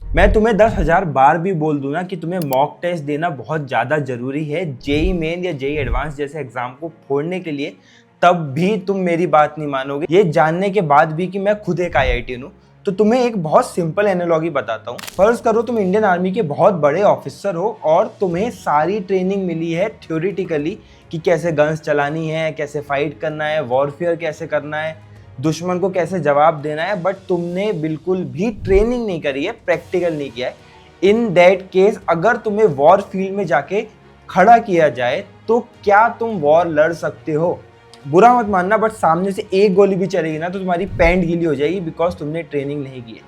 मैं तुम्हें 10,000 बार भी बोल दूं ना कि तुम्हें मॉक टेस्ट देना बहुत ज़्यादा ज़रूरी है जेई मेन या जेई एडवांस जैसे एग्जाम को फोड़ने के लिए, तब भी तुम मेरी बात नहीं मानोगे। ये जानने के बाद भी कि मैं खुद एक IITian हूँ, तो तुम्हें एक बहुत सिंपल एनालॉजी बताता हूँ। फर्ज करो तुम इंडियन आर्मी के बहुत बड़े ऑफिसर हो और तुम्हें सारी ट्रेनिंग मिली है थ्योरेटिकली कि कैसे गन्स चलानी है, कैसे फाइट करना है, वॉरफेयर कैसे करना है, दुश्मन को कैसे जवाब देना है, बट तुमने बिल्कुल भी ट्रेनिंग नहीं करी है, प्रैक्टिकल नहीं किया है। इन दैट केस अगर तुम्हें वॉर फील्ड में जाके खड़ा किया जाए तो क्या तुम वॉर लड़ सकते हो? बुरा मत मानना, बट सामने से एक गोली भी चलेगी ना तो तुम्हारी पैंट गीली हो जाएगी, बिकॉज तुमने ट्रेनिंग नहीं की है।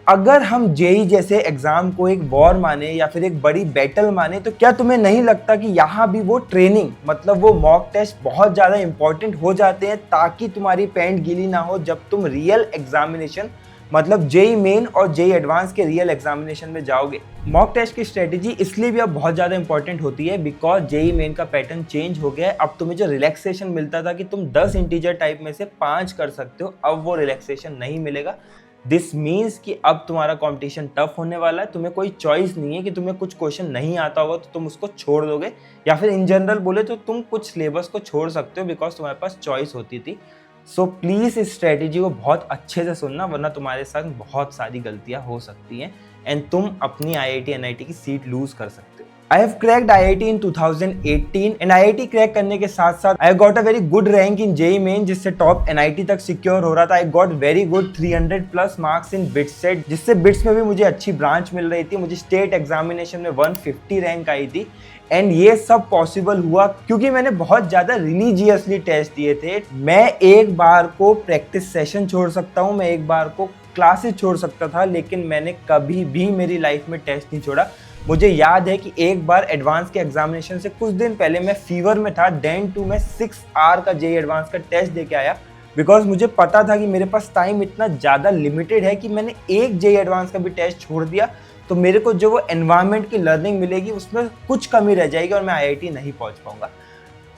अगर हम जेई जैसे एग्जाम को एक वॉर माने या फिर एक बड़ी बैटल माने, तो क्या तुम्हें नहीं लगता कि यहाँ भी वो ट्रेनिंग मतलब वो मॉक टेस्ट बहुत ज़्यादा इंपॉर्टेंट हो जाते हैं, ताकि तुम्हारी पैंट गीली ना हो जब तुम रियल एग्जामिनेशन मतलब जेई मेन और जेई एडवांस के रियल एग्जामिनेशन में जाओगे। मॉक टेस्ट की स्ट्रेटेजी इसलिए भी अब बहुत ज़्यादा इंपॉर्टेंट होती है बिकॉज जेई मेन का पैटर्न चेंज हो गया है। अब तुम्हें जो रिलैक्सेशन मिलता था कि तुम 10 इंटीजर टाइप में से 5 कर सकते हो, अब वो रिलैक्सेशन नहीं मिलेगा। दिस मीन्स कि अब तुम्हारा कंपटीशन टफ होने वाला है। तुम्हें कोई चॉइस नहीं है कि तुम्हें कुछ क्वेश्चन नहीं आता होगा तो तुम उसको छोड़ दोगे, या फिर इन जनरल बोले तो तुम कुछ सिलेबस को छोड़ सकते हो बिकॉज तुम्हारे पास चॉइस होती थी। सो प्लीज़ इस स्ट्रेटेजी को बहुत अच्छे से सुनना, वरना तुम्हारे साथ बहुत सारी गलतियां हो सकती हैं एंड तुम अपनी IIT NIT की सीट लूज कर सकते हो। I have cracked IIT in 2018 and IIT crack करने के साथ साथ I got a very good rank in JEE Main, जिससे टॉप NIT तक सिक्योर हो रहा था। I got very good 300 plus marks in bits set, जिससे बिट्स में भी मुझे अच्छी ब्रांच मिल रही थी। मुझे स्टेट एग्जामिनेशन में 150 रैंक आई थी एंड ये सब पॉसिबल हुआ क्योंकि मैंने बहुत ज़्यादा रिलीजियसली टेस्ट दिए थे। मैं एक बार को प्रैक्टिस सेशन छोड़ सकता हूँ, मैं एक बार को क्लासेस छोड़ सकता था, लेकिन मैंने कभी भी मेरी लाइफ में टेस्ट नहीं छोड़ा। मुझे याद है कि एक बार एडवांस के एग्जामिनेशन से कुछ दिन पहले मैं फीवर में था, देन टू मैं 6 आवर का जेई एडवांस का टेस्ट दे के आया बिकॉज मुझे पता था कि मेरे पास टाइम इतना ज़्यादा लिमिटेड है कि मैंने एक जेई एडवांस का भी टेस्ट छोड़ दिया तो मेरे को जो वो एनवायरनमेंट की लर्निंग मिलेगी उसमें कुछ कमी रह जाएगी और मैं IIT नहीं पहुंच पाऊंगा।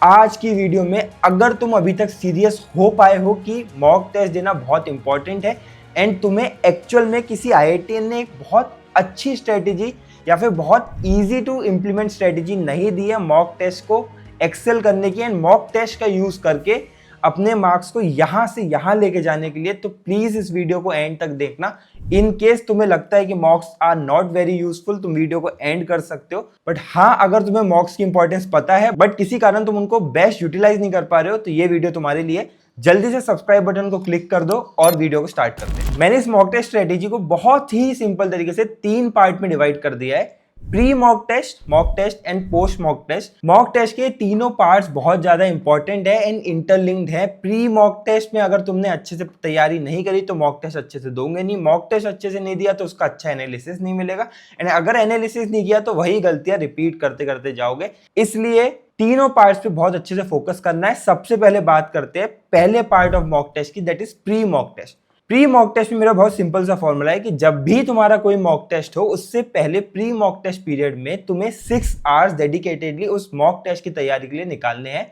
आज की वीडियो में अगर तुम अभी तक सीरियस हो पाए हो कि मॉक टेस्ट देना बहुत इंपॉर्टेंट है एंड तुम्हें एक्चुअल में किसी IITian ने एक बहुत अच्छी स्ट्रेटेजी या फिर बहुत इजी टू इम्प्लीमेंट स्ट्रेटेजी नहीं दी है मॉक टेस्ट को एक्सेल करने की एंड मॉक टेस्ट का यूज करके अपने मार्क्स को यहाँ से यहाँ लेके जाने के लिए, तो प्लीज इस वीडियो को एंड तक देखना। इन केस तुम्हें लगता है कि mocks are not very useful, तुम वीडियो को एंड कर सकते हो। बट हाँ, अगर तुम्हें मॉक्स की इंपॉर्टेंस पता है बट किसी कारण तुम उनको बेस्ट यूटिलाइज नहीं कर पा रहे हो, तो ये वीडियो तुम्हारे लिए। जल्दी से सब्सक्राइब बटन को क्लिक कर दो और वीडियो को स्टार्ट करते हैं। मैंने इस मॉक टेस्ट स्ट्रेटेजी को बहुत ही सिंपल तरीके से 3 पार्ट में डिवाइड कर दिया है, pre mock test and post mock test. Mock test के तीनों पार्ट्स बहुत ज्यादा इंपॉर्टेंट है एंड इंटरलिंक्ड है। प्री मॉक टेस्ट में अगर तुमने अच्छे से तैयारी नहीं करी तो मॉक टेस्ट अच्छे से दोगे नहीं, मॉक टेस्ट अच्छे से नहीं दिया तो उसका अच्छा एनालिसिस नहीं मिलेगा एंड अगर एनालिसिस नहीं किया तो वही गलतियां रिपीट करते करते जाओगे। इसलिए तीनों पार्ट्स पे बहुत अच्छे से फोकस करना है। सबसे पहले बात करते हैं पहले पार्ट ऑफ मॉक टेस्ट की, that is pre mock test. Pre mock test में मेरा बहुत सिंपल सा फॉर्मूला है कि जब भी तुम्हारा कोई मॉक टेस्ट हो उससे पहले प्री मॉक टेस्ट पीरियड में तुम्हें 6 आवर्स डेडिकेटेडली उस मॉक टेस्ट की तैयारी के लिए निकालने हैं।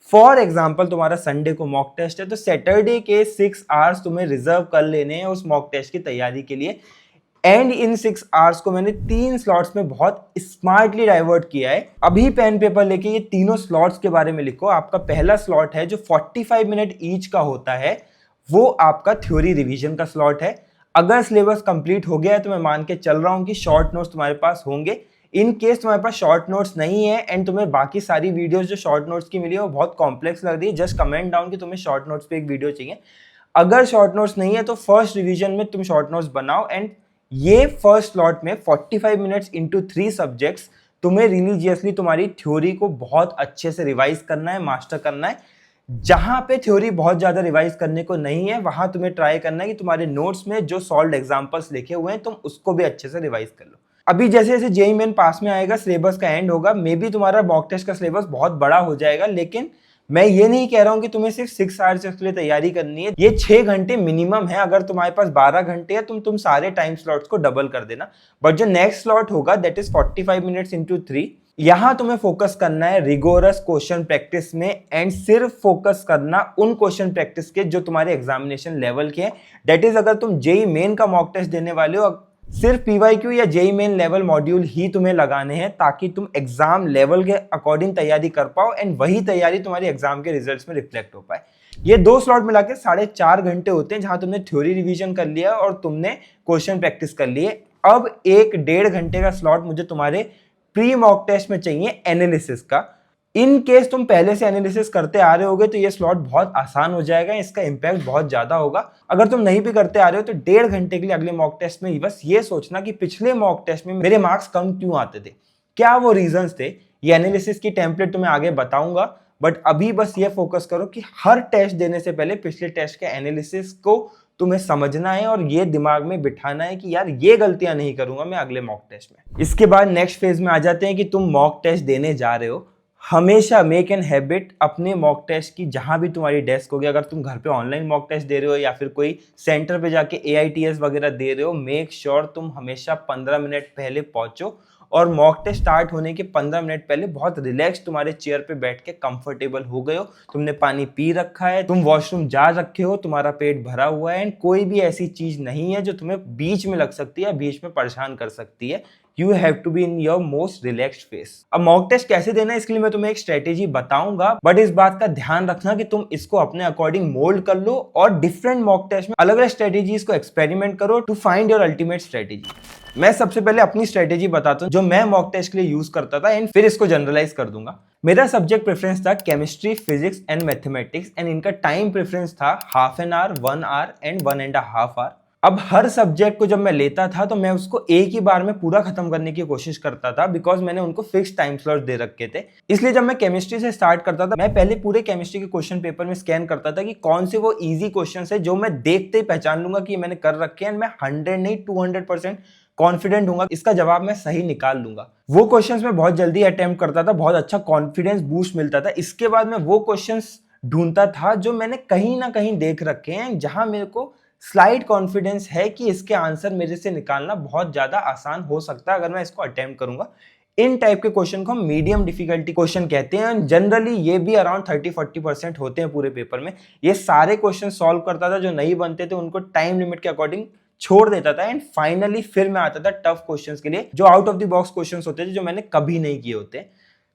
फॉर एग्जाम्पल तुम्हारा संडे को मॉक टेस्ट है तो सैटरडे के 6 आवर्स तुम्हें रिजर्व कर लेने हैं उस मॉक टेस्ट की तैयारी के लिए। एंड इन 6 आवर्स को मैंने 3 स्लॉट्स में बहुत स्मार्टली डाइवर्ट किया है। अभी पेन पेपर लेके ये तीनों स्लॉट्स के बारे में लिखो। आपका पहला स्लॉट है जो 45 मिनट ईच का होता है, वो आपका थ्योरी रिवीजन का स्लॉट है। अगर सिलेबस कंप्लीट हो गया है तो मैं मान के चल रहा हूं कि शॉर्ट नोट्स तुम्हारे पास होंगे। इन केस तुम्हारे पास शॉर्ट नोट्स नहीं है एंड तुम्हें बाकी सारी वीडियोस जो शॉर्ट नोट्स की मिली है वो बहुत कॉम्प्लेक्स लग रही है, जस्ट कमेंट डाउन कि तुम्हें शॉर्ट नोट्स पे एक वीडियो चाहिए। अगर शॉर्ट नोट्स नहीं है तो फर्स्ट रिवीजन में तुम शॉर्ट नोट्स बनाओ एंड ये फर्स्ट स्लॉट में 45 मिनट्स इंटू 3 सब्जेक्ट्स तुम्हें रिलीजियसली तुम्हारी थ्योरी को बहुत अच्छे से रिवाइज करना है, मास्टर करना है। जहां पे थ्योरी बहुत ज्यादा रिवाइज करने को नहीं है वहां तुम्हें ट्राई करना है कि तुम्हारे नोट्स में जो सॉल्व्ड एग्जांपल्स लिखे हुए हैं तुम उसको भी अच्छे से रिवाइज कर लो। अभी जैसे जैसे जेईई मेन पास में आएगा, सिलेबस का एंड होगा, मे बी तुम्हारा मॉक टेस्ट का सिलेबस बहुत बड़ा हो जाएगा, लेकिन मैं ये नहीं कह रहा हूं कि तुम्हें सिर्फ 6 आवर्स के लिए तैयारी करनी है। ये 6 घंटे मिनिमम है। अगर तुम्हारे पास 12 घंटे है तुम सारे टाइम स्लॉट्स को डबल कर देना। बट जो नेक्स्ट स्लॉट होगा दैट इज 45 मिनट्स इंटू 3, यहां तुम्हें फोकस करना है रिगोरस क्वेश्चन प्रैक्टिस में एंड सिर्फ फोकस करना उन क्वेश्चन प्रैक्टिस के जो तुम्हारे एग्जामिनेशन लेवल के हैं। दैट इज अगर तुम जेईई मेन का मॉक टेस्ट देने वाले हो सिर्फ पीवाईक्यू या जेई मेन लेवल मॉड्यूल ही तुम्हें लगाने हैं ताकि तुम एग्जाम लेवल के अकॉर्डिंग तैयारी कर पाओ एंड वही तैयारी तुम्हारी एग्जाम के रिजल्ट्स में रिफ्लेक्ट हो पाए। ये 2 स्लॉट मिला के 4.5 घंटे होते हैं जहां तुमने थ्योरी रिवीजन कर लिया और तुमने क्वेश्चन प्रैक्टिस कर लिए। अब 1-1.5 घंटे का स्लॉट मुझे तुम्हारे प्री मॉक टेस्ट में चाहिए एनालिसिस का। इन केस तुम पहले से एनालिसिस करते आ रहे होगे तो ये स्लॉट बहुत आसान हो जाएगा, इसका इंपैक्ट बहुत ज्यादा होगा। अगर तुम नहीं भी करते आ रहे हो तो 1.5 घंटे के लिए अगले मॉक टेस्ट में बस ये सोचना कि पिछले मॉक टेस्ट में मेरे मार्क्स कम क्यों आते थे, क्या वो रीजंस थे। ये एनालिसिस की टेम्पलेट तुम्हें आगे बताऊंगा, बट अभी बस ये फोकस करो कि हर टेस्ट देने से पहले पिछले टेस्ट के एनालिसिस को तुम्हें समझना है और ये दिमाग में बिठाना है कि यार ये गलतियां नहीं करूंगा मैं अगले मॉक टेस्ट में। इसके बाद नेक्स्ट फेज में आ जाते हैं कि तुम मॉक टेस्ट देने जा रहे हो। हमेशा मेक एन हैबिट अपने मॉक टेस्ट की, जहां भी तुम्हारी डेस्क होगी, अगर तुम घर पे ऑनलाइन मॉक टेस्ट दे रहे हो या फिर कोई सेंटर पे जाके AITS वगैरह दे रहे हो, मेक श्योर तुम हमेशा 15 मिनट पहले पहुंचो और मॉक टेस्ट स्टार्ट होने के 15 मिनट पहले बहुत रिलैक्स तुम्हारे चेयर पे बैठ के कंफर्टेबल हो गए हो, तुमने पानी पी रखा है, तुम वॉशरूम जा रखे हो, तुम्हारा पेट भरा हुआ है एंड कोई भी ऐसी चीज नहीं है जो तुम्हें बीच में लग सकती है या बीच में परेशान कर सकती है। You have to be in your most relaxed phase। अब मॉक टेस्ट कैसे देना है इसके लिए मैं तुम्हें एक स्ट्रेटेजी बताऊंगा, बट इस बात का ध्यान रखना कि तुम इसको अपने अकॉर्डिंग मोल्ड कर लो और डिफरेंट मॉक टेस्ट में अलग अलग स्ट्रेटेजीज को एक्सपेरिमेंट करो to find your ultimate strategy. मैं सबसे पहले अपनी स्ट्रेटेजी बताता हूँ जो मैं मॉक टेस्ट के लिए यूज करता था एंड फिर इसको जनरलाइज कर दूंगा। मेरा सब्जेक्ट प्रेफरेंस था chemistry, physics and mathematics and इनका टाइम प्रेफरेंस था half an hour, 1 hour and 1.5 hour. अब हर सब्जेक्ट को जब मैं लेता था तो मैं उसको एक ही बार में पूरा खत्म करने की कोशिश करता था, बिकॉज मैंने उनको फिक्स टाइम स्लॉट दे रखे थे। इसलिए जब मैं केमिस्ट्री से स्टार्ट करता था मैं पहले पूरे केमिस्ट्री के क्वेश्चन पेपर में स्कैन करता था कि कौन से वो इजी क्वेश्चन है जो मैं देखते ही पहचान लूंगा कि मैंने कर रखे हैं, मैं 100 नहीं 200% कॉन्फिडेंट हूंगा इसका जवाब मैं सही निकाल लूंगा। वो क्वेश्चंस मैं बहुत जल्दी अटेम्प्ट करता था, बहुत अच्छा कॉन्फिडेंस बूस्ट मिलता था। इसके बाद मैं वो क्वेश्चंस ढूंढता था जो मैंने कहीं ना कहीं देख रखे हैं, जहां मेरे को स्लाइट कॉन्फिडेंस है कि इसके आंसर मेरे से निकालना बहुत ज्यादा आसान हो सकता है अगर मैं इसको अटेम्प्ट करूंगा। इन टाइप के क्वेश्चन को हम मीडियम डिफिकल्टी क्वेश्चन कहते हैं। जनरली ये भी अराउंड 30-40% होते हैं पूरे पेपर में। ये सारे क्वेश्चन सॉल्व करता था, जो नहीं बनते थे उनको टाइम लिमिट के अकॉर्डिंग छोड़ देता था एंड फाइनली फिर मैं आता था टफ क्वेश्चंस के लिए जो out of the box questions होते थे, जो मैंने कभी नहीं किए होते।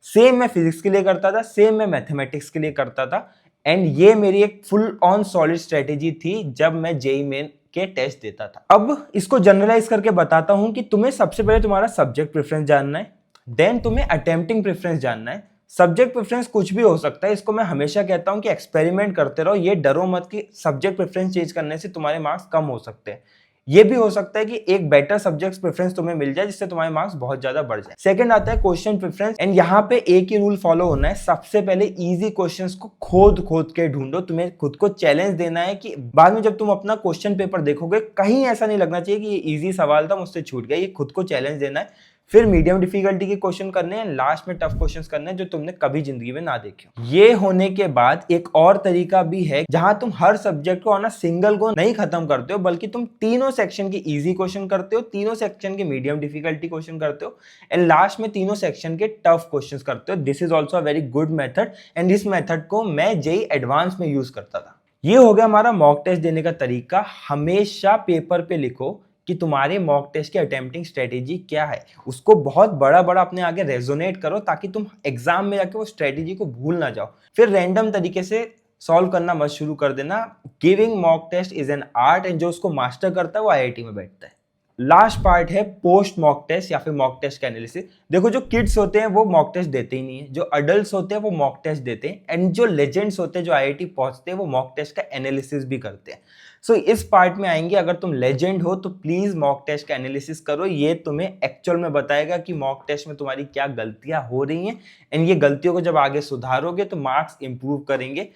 सेम मैं फिजिक्स के लिए करता था, सेम मैं मैथमेटिक्स के लिए करता था एंड ये मेरी एक फुल ऑन सॉलिड स्ट्रेटेजी थी जब मैं जेईई मेन के टेस्ट देता था। अब इसको जनरलाइज करके बताता हूं कि तुम्हें सबसे पहले तुम्हारा सब्जेक्ट प्रेफरेंस जानना है, देन तुम्हें अटेम्प्टिंग प्रेफरेंस जानना है। सब्जेक्ट प्रेफरेंस कुछ भी हो सकता है, इसको मैं हमेशा कहता हूं कि एक्सपेरिमेंट करते रहो, ये डरो मत कि सब्जेक्ट प्रेफरेंस चेंज करने से तुम्हारे मार्क्स कम हो सकते हैं। ये भी हो सकता है कि एक बेटर सब्जेक्ट प्रेफरेंस तुम्हें मिल जाए जिससे तुम्हारे मार्क्स बहुत ज्यादा बढ़ जाए। सेकंड आता है क्वेश्चन प्रेफरेंस एंड यहाँ पे एक ही रूल फॉलो होना है, सबसे पहले इजी क्वेश्चंस को खोद के ढूंढो। तुम्हें खुद को चैलेंज देना है कि बाद में जब तुम अपना क्वेश्चन पेपर देखोगे कहीं ऐसा नहीं लगना चाहिए कि ये इजी सवाल था मुझसे छूट गया। ये खुद को चैलेंज देना है। फिर मीडियम डिफिकल्टी के क्वेश्चन करने हैं, लास्ट में टफ क्वेश्चंस करने हैं जो तुमने कभी जिंदगी में ना देखे। ये होने के बाद एक और तरीका भी है जहां तुम हर सब्जेक्ट को ऑन अ सिंगल को नहीं खत्म करते हो, बल्कि तुम तीनों सेक्शन के इजी क्वेश्चन करते हो, तीनों सेक्शन के मीडियम डिफिकल्टी क्वेश्चन करते हो एंड लास्ट में तीनों सेक्शन के टफ क्वेश्चन करते हो। This is also a very good method and इस मेथड को मैं जेईई एडवांस में यूज करता था। ये हो गया हमारा मॉक टेस्ट देने का तरीका। हमेशा पेपर पे लिखो कि तुम्हारे मॉक टेस्ट की अटेम्प्टिंग स्ट्रेटेजी क्या है, उसको बहुत बड़ा अपने आगे रेजोनेट करो ताकि तुम एग्जाम में जाके वो स्ट्रेटेजी को भूल ना जाओ। फिर रैंडम तरीके से सॉल्व करना मत शुरू कर देना। Giving mock test is an art and जो उसको मास्टर करता है वो IIT में बैठता है। लास्ट पार्ट है पोस्ट मॉक टेस्ट या फिर मॉक टेस्ट का एनालिसिस। देखो जो किड्स होते हैं वो मॉक टेस्ट देते ही नहीं है, जो अडल्ट्स होते हैं वो मॉक टेस्ट देते हैं एंड जो लेजेंड्स होते हैं जो IIT पहुंचते हैं वो मॉक टेस्ट का एनालिसिस भी करते हैं। सो इस पार्ट में आएंगे। अगर तुम लेजेंड हो तो प्लीज मॉक टेस्ट का एनालिसिस करो, ये तुम्हें एक्चुअल में बताएगा कि मॉक टेस्ट में तुम्हारी क्या गलतियां हो रही हैं एंड ये गलतियों को जब आगे सुधारोगे तो मार्क्स इंप्रूव करेंगे।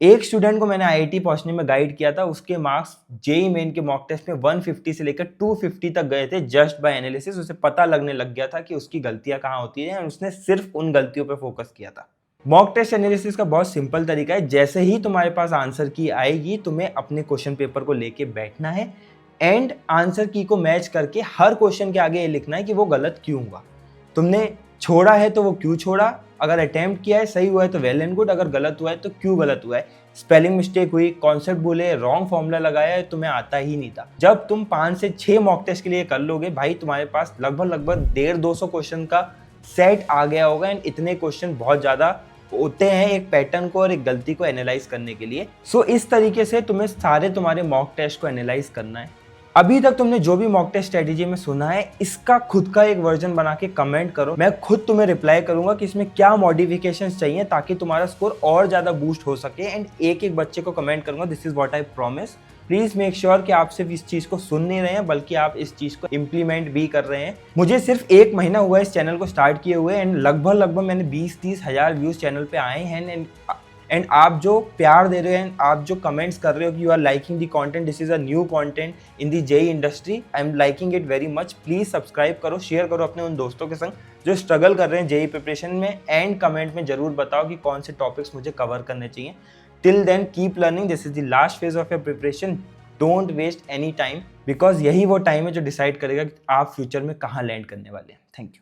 एक स्टूडेंट को मैंने IIT पहुंचने में गाइड किया था, उसके मार्क्स जेईई मेन के मॉक टेस्ट में 150 से लेकर 250 तक गए थे जस्ट बाय एनालिसिस। उसे पता लगने लग गया था कि उसकी गलतियां कहाँ होती है और उसने सिर्फ उन गलतियों पे फोकस किया था। मॉक टेस्ट एनालिसिस का बहुत सिंपल तरीका है, जैसे ही तुम्हारे पास आंसर की आएगी तुम्हें अपने क्वेश्चन पेपर को लेके बैठना है एंड आंसर की को मैच करके हर क्वेश्चन के आगे ये लिखना है कि वो गलत क्यों हुआ। तुमने छोड़ा है तो वो क्यों छोड़ा, अगर अटेम्प्ट किया है सही हुआ है तो वेल एंड गुड, अगर गलत हुआ है तो क्यों गलत हुआ है, स्पेलिंग मिस्टेक हुई, कॉन्सेप्ट भूले, रॉन्ग फॉर्मूला लगाया है, तुम्हें आता ही नहीं था। जब तुम 5 से 6 मॉक टेस्ट के लिए कर लोगे भाई, तुम्हारे पास लगभग 150-200 क्वेश्चन का सेट आ गया होगा। एंड इतने क्वेश्चन बहुत ज़्यादा होते हैं एक पैटर्न को और एक गलती को एनालाइज करने के लिए। सो इस तरीके से तुम्हें सारे तुम्हारे मॉक टेस्ट को एनालाइज करना है। अभी तक तुमने जो भी मॉक टेस्ट स्ट्रेटेजी में सुना है, इसका खुद का एक वर्जन बना के कमेंट करो। मैं खुद तुम्हें रिप्लाई करूंगा कि इसमें क्या मॉडिफिकेशंस चाहिए ताकि तुम्हारा स्कोर और ज़्यादा बूस्ट हो सके। एंड एक एक बच्चे को कमेंट करूंगा, this is what I promise. Please make sure कि आप सिर्फ इस चीज़ को सुन नहीं रहे हैं बल्कि आप इस चीज़ को इम्प्लीमेंट भी कर रहे हैं। मुझे सिर्फ 1 महीना हुआ इस चैनल को स्टार्ट किए हुए एंड लगभग मैंने 20-30 हज़ार व्यूज़ चैनल पे आए हैं। एंड आप जो प्यार दे रहे हैं, आप जो कमेंट्स कर रहे हो कि you are liking the content, this is a new content in the JEE industry, I am liking it very much. Please subscribe करो, शेयर करो अपने उन दोस्तों के संग जो स्ट्रगल कर रहे हैं जेई प्रिपरेशन में। एंड कमेंट में जरूर बताओ कि कौन से टॉपिक्स मुझे कवर करने चाहिए। Till then keep learning, this is the last phase of your preparation. Don't waste any time, because यही वो टाइम है जो डिसाइड करेगा कि आप फ्यूचर में कहाँ लैंड करने वाले हैं। Thank you.